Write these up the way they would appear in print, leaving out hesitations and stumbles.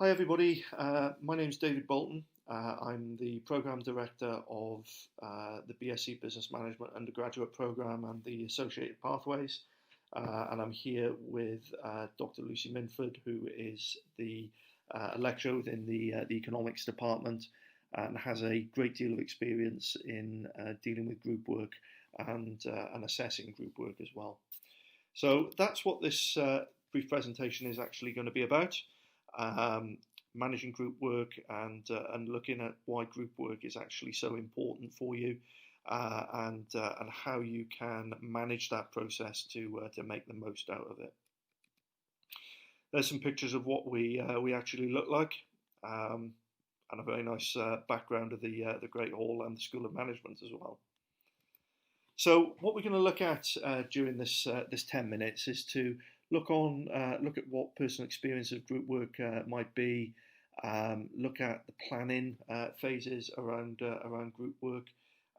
Hi everybody, my name is David Bolton. I'm the Programme Director of the BSc Business Management undergraduate programme and the associated pathways. And I'm here with Dr. Lucy Minford, who is the lecturer within the economics department and has a great deal of experience in dealing with group work and assessing group work as well. So that's what this brief presentation is actually going to be about. Managing group work and looking at why group work is actually so important for you, and how you can manage that process to make the most out of it. There's some pictures of what we actually look like, and a very nice background of the Great Hall and the School of Management as well. So what we're going to look at during this 10 minutes is to look at what personal experience of group work might be. Look at the planning phases around group work,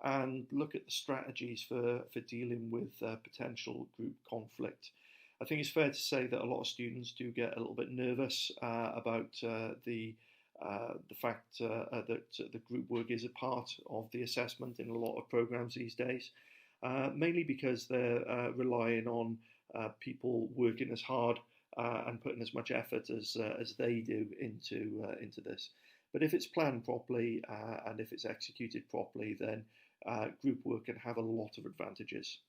and look at the strategies for dealing with potential group conflict. I think it's fair to say that a lot of students do get a little bit nervous about the fact that the group work is a part of the assessment in a lot of programs these days, mainly because they're relying on people working as hard and putting as much effort as they do into this. But if it's planned properly and if it's executed properly, then group work can have a lot of advantages.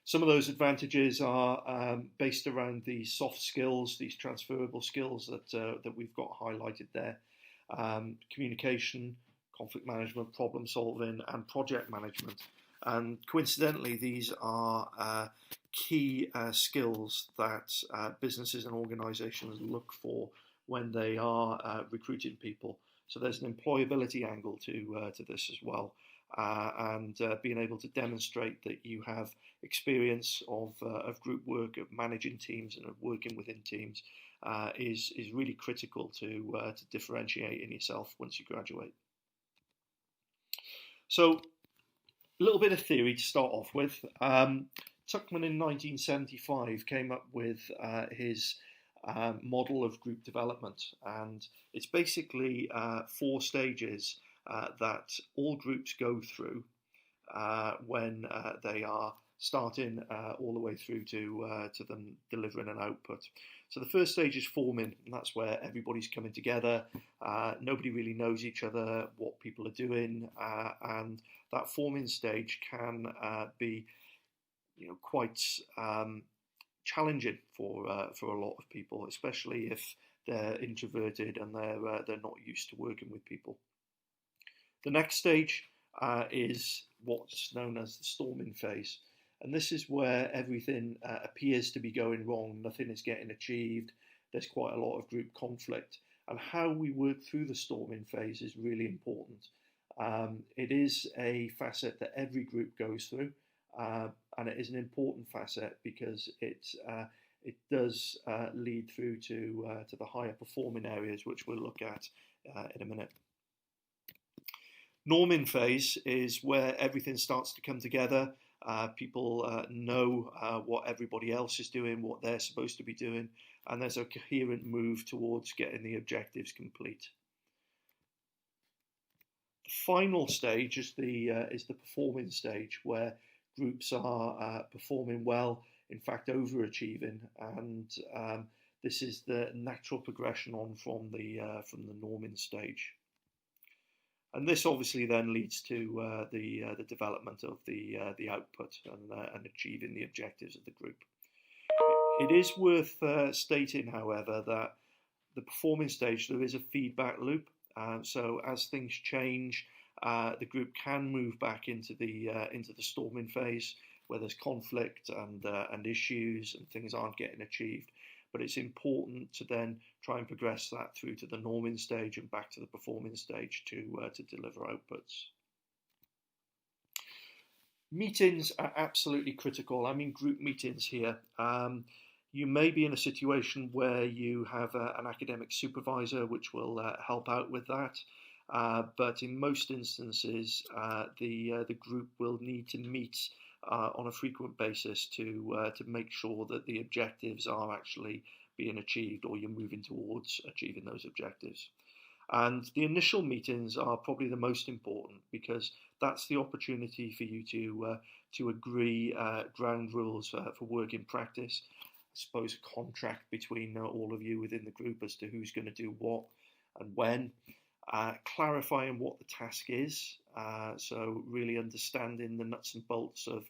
Some of those advantages are based around these soft skills, these transferable skills that we've got highlighted there: communication, conflict management, problem solving, and project management. And coincidentally, these are key skills that businesses and organisations look for when they are recruiting people. So there's an employability angle to this as well, and being able to demonstrate that you have experience of group work, of managing teams, and of working within teams is really critical to differentiating yourself once you graduate. So, a little bit of theory to start off with. Tuckman in 1975 came up with his model of group development, and it's basically 4 stages that all groups go through when they are starting all the way through to them delivering an output. So the first stage is forming, and that's where everybody's coming together. Nobody really knows each other, what people are doing, and that forming stage can be, quite challenging for a lot of people, especially if they're introverted and they're not used to working with people. The next stage is what's known as the storming phase. And this is where everything appears to be going wrong, nothing is getting achieved, there's quite a lot of group conflict. And how we work through the storming phase is really important. It is a facet that every group goes through, and it is an important facet because it does lead through to the higher performing areas, which we'll look at in a minute. Norming phase is where everything starts to come together. People know what everybody else is doing, what they're supposed to be doing, and there's a coherent move towards getting the objectives complete. The final stage is the performing stage, where groups are performing well, in fact overachieving, and this is the natural progression on from the norming stage. And this obviously then leads to the development of the output and achieving the objectives of the group. It is worth stating, however, that the performing stage, there is a feedback loop. So as things change, the group can move back into the storming phase, where there's conflict and issues and things aren't getting achieved. But it's important to then try and progress that through to the norming stage and back to the performing stage to deliver outputs. Meetings are absolutely critical. I mean group meetings here. You may be in a situation where you have an academic supervisor which will help out with that. But in most instances, the group will need to meet on a frequent basis to make sure that the objectives are actually being achieved, or you're moving towards achieving those objectives. And the initial meetings are probably the most important, because that's the opportunity for you to agree ground rules for work in practice. I suppose a contract between all of you within the group as to who's going to do what and when. Clarifying what the task is, so really understanding the nuts and bolts of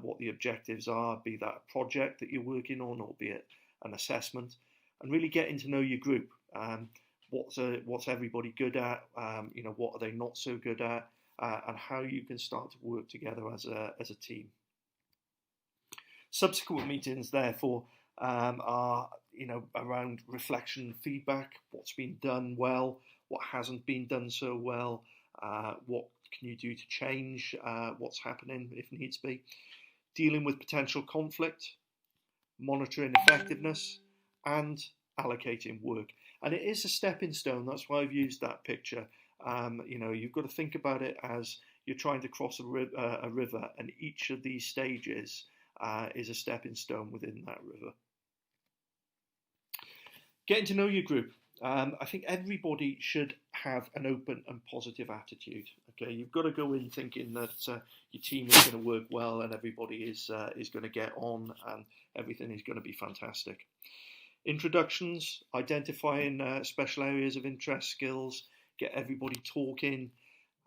what the objectives are, be that a project that you're working on or be it an assessment, and really getting to know your group. What's everybody good at? What are they not so good at? And how you can start to work together as a team. Subsequent meetings, therefore, are around reflection, feedback, what's been done well, what hasn't been done so well, what can you do to change what's happening if needs be, dealing with potential conflict, monitoring effectiveness, and allocating work. And it is a stepping stone. That's why I've used that picture. You've got to think about it as you're trying to cross a river, and each of these stages is a stepping stone within that river. Getting to know your group. I think everybody should have an open and positive attitude. Okay, you've got to go in thinking that your team is going to work well and everybody is going to get on and everything is going to be fantastic. Introductions, identifying special areas of interest, skills, get everybody talking.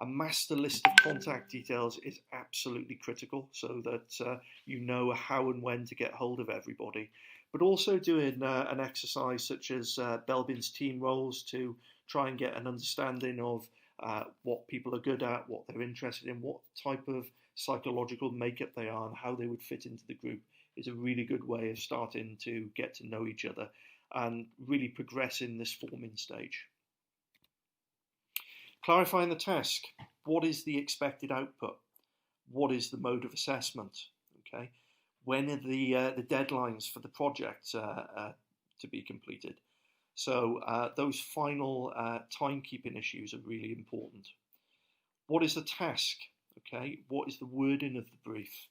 A master list of contact details is absolutely critical, so that you know how and when to get hold of everybody. But also doing an exercise such as Belbin's team roles to try and get an understanding of what people are good at, what they're interested in, what type of psychological makeup they are, and how they would fit into the group is a really good way of starting to get to know each other and really progress in this forming stage. Clarifying the task. What is the expected output? What is the mode of assessment? Okay. When are the deadlines for the project to be completed? So those final timekeeping issues are really important. What is the task? Okay. What is the wording of the brief?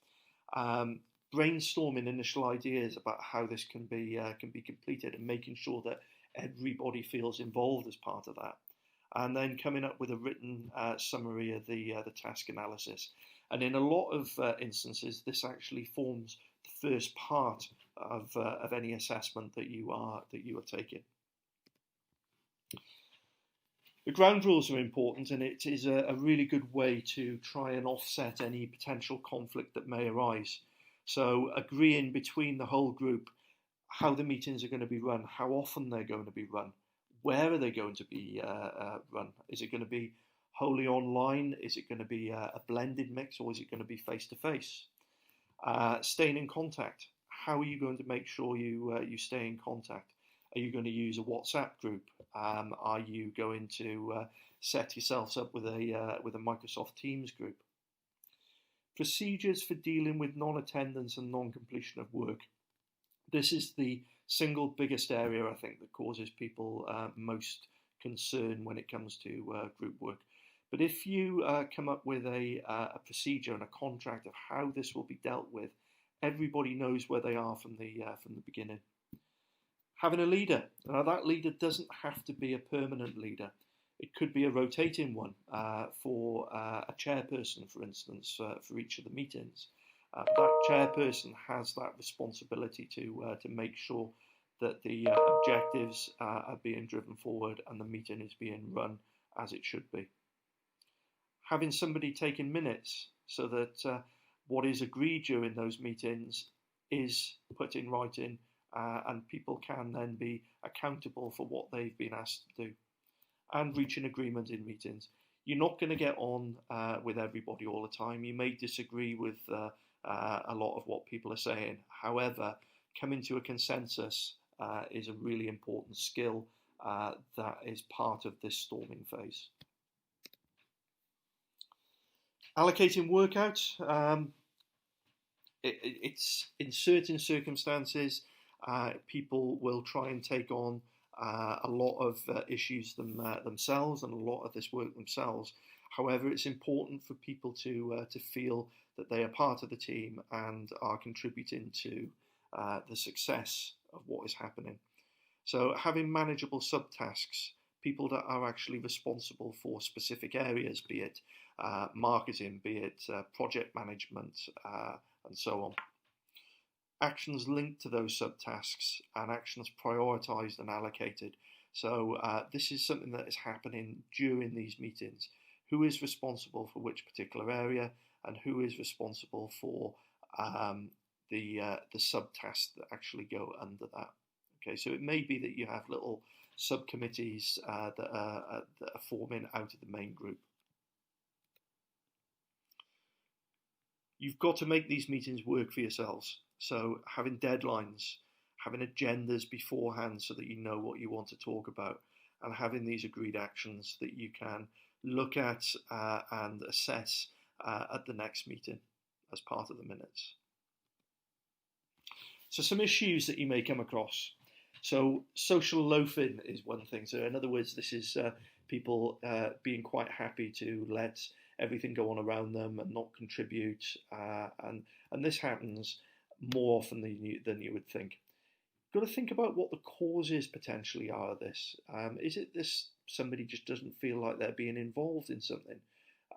Brainstorming initial ideas about how this can be completed, and making sure that everybody feels involved as part of that. And then coming up with a written summary of the task analysis. And in a lot of instances, this actually forms the first part of any assessment that you are taking. The ground rules are important, and it is a really good way to try and offset any potential conflict that may arise. So agreeing between the whole group how the meetings are going to be run, how often they're going to be run, where are they going to be run? Is it going to be wholly online? Is it going to be a blended mix, or is it going to be face-to-face? Staying in contact. How are you going to make sure you stay in contact? Are you going to use a WhatsApp group? Are you going to set yourselves up with a Microsoft Teams group? Procedures for dealing with non-attendance and non-completion of work. This is the single biggest area, I think, that causes people most concern when it comes to group work. But if you come up with a procedure and a contract of how this will be dealt with, everybody knows where they are from the beginning. Having a leader. Now, that leader doesn't have to be a permanent leader. It could be a rotating one for a chairperson, for instance, for each of the meetings. That chairperson has that responsibility to make sure that the objectives are being driven forward and the meeting is being run as it should be. Having somebody taking minutes so that what is agreed during those meetings is put in writing, and people can then be accountable for what they've been asked to do. And reaching agreement in meetings. You're not going to get on with everybody all the time. You may disagree with a lot of what people are saying. However, coming to a consensus is a really important skill that is part of this storming phase. Allocating workouts. It's in certain circumstances, people will try and take on a lot of issues themselves and a lot of this work themselves. However, it's important for people to feel that they are part of the team and are contributing to the success of what is happening. So having manageable subtasks, people that are actually responsible for specific areas, be it marketing, be it project management, and so on. Actions linked to those subtasks and actions prioritized and allocated. So this is something that is happening during these meetings. Who is responsible for which particular area, and who is responsible for the subtasks that actually go under that. Okay, so it may be that you have little subcommittees that are forming out of the main group. You've got to make these meetings work for yourselves. So having deadlines, having agendas beforehand so that you know what you want to talk about, and having these agreed actions that you can look at and assess at the next meeting as part of the minutes. So some issues that you may come across. So social loafing is one thing. So in other words, this is people being quite happy to let everything go on around them and not contribute. And this happens more often than you would think. You've got to think about what the causes potentially are of this. Is it this somebody just doesn't feel like they're being involved in something?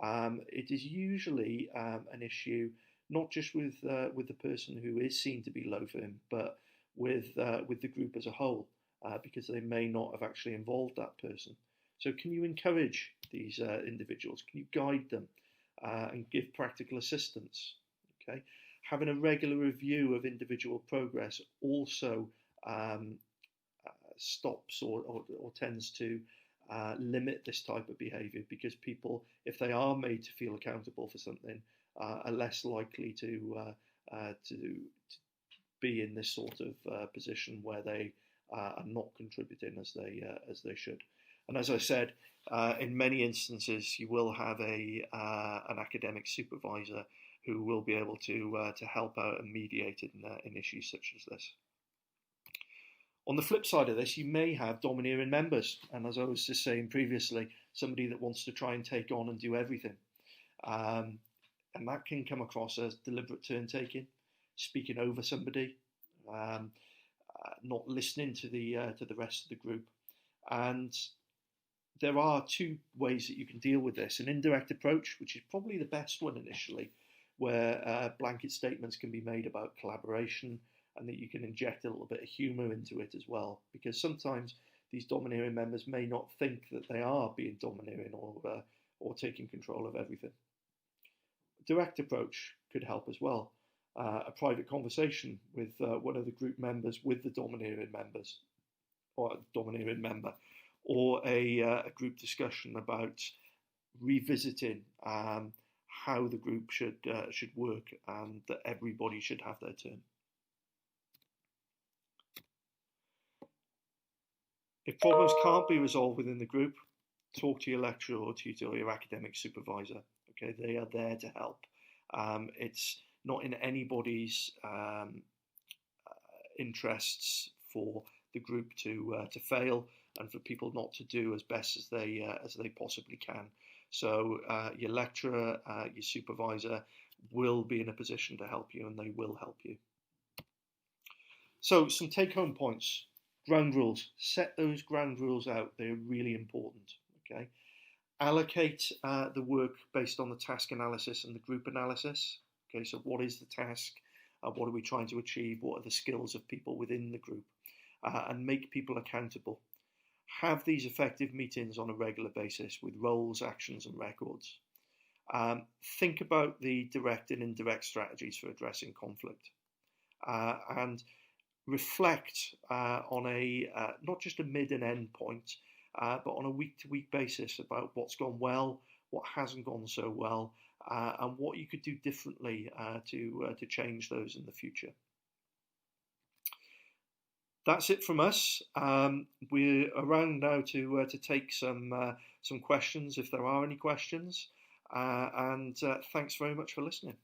It is usually an issue not just with the person who is seen to be loafing, but with the group as a whole, because they may not have actually involved that person. So can you encourage these individuals? Can you guide them and give practical assistance? Okay, having a regular review of individual progress also stops or tends to limit this type of behaviour, because people, if they are made to feel accountable for something, are less likely to be in this sort of position where they are not contributing as they should. And as I said, in many instances, you will have an academic supervisor who will be able to help out and mediate in issues such as this. On the flip side of this, you may have domineering members, and as I was just saying previously, somebody that wants to try and take on and do everything. And that can come across as deliberate turn-taking, speaking over somebody, not listening to the rest of the group. And there are two ways that you can deal with this. An indirect approach, which is probably the best one initially, where blanket statements can be made about collaboration, and that you can inject a little bit of humour into it as well, because sometimes these domineering members may not think that they are being domineering or taking control of everything. A direct approach could help as well. A private conversation with one of the group members with the domineering members, or a domineering member, or a group discussion about revisiting how the group should work, and that everybody should have their turn. If problems can't be resolved within the group, talk to your lecturer or tutor or your academic supervisor. Okay, they are there to help. It's not in anybody's interests for the group to fail and for people not to do as best as they possibly can. So your lecturer, your supervisor will be in a position to help you, and they will help you. So some take-home points. Ground rules. Set those ground rules out. They're really important. Okay. Allocate the work based on the task analysis and the group analysis. Okay, so what is the task? What are we trying to achieve? What are the skills of people within the group? And make people accountable. Have these effective meetings on a regular basis with roles, actions, and records. Think about the direct and indirect strategies for addressing conflict. And reflect on not just a mid and end point, but on a week-to-week basis about what's gone well, what hasn't gone so well, and what you could do differently to change those in the future. That's it from us. We're around now to take some questions if there are any questions, and thanks very much for listening.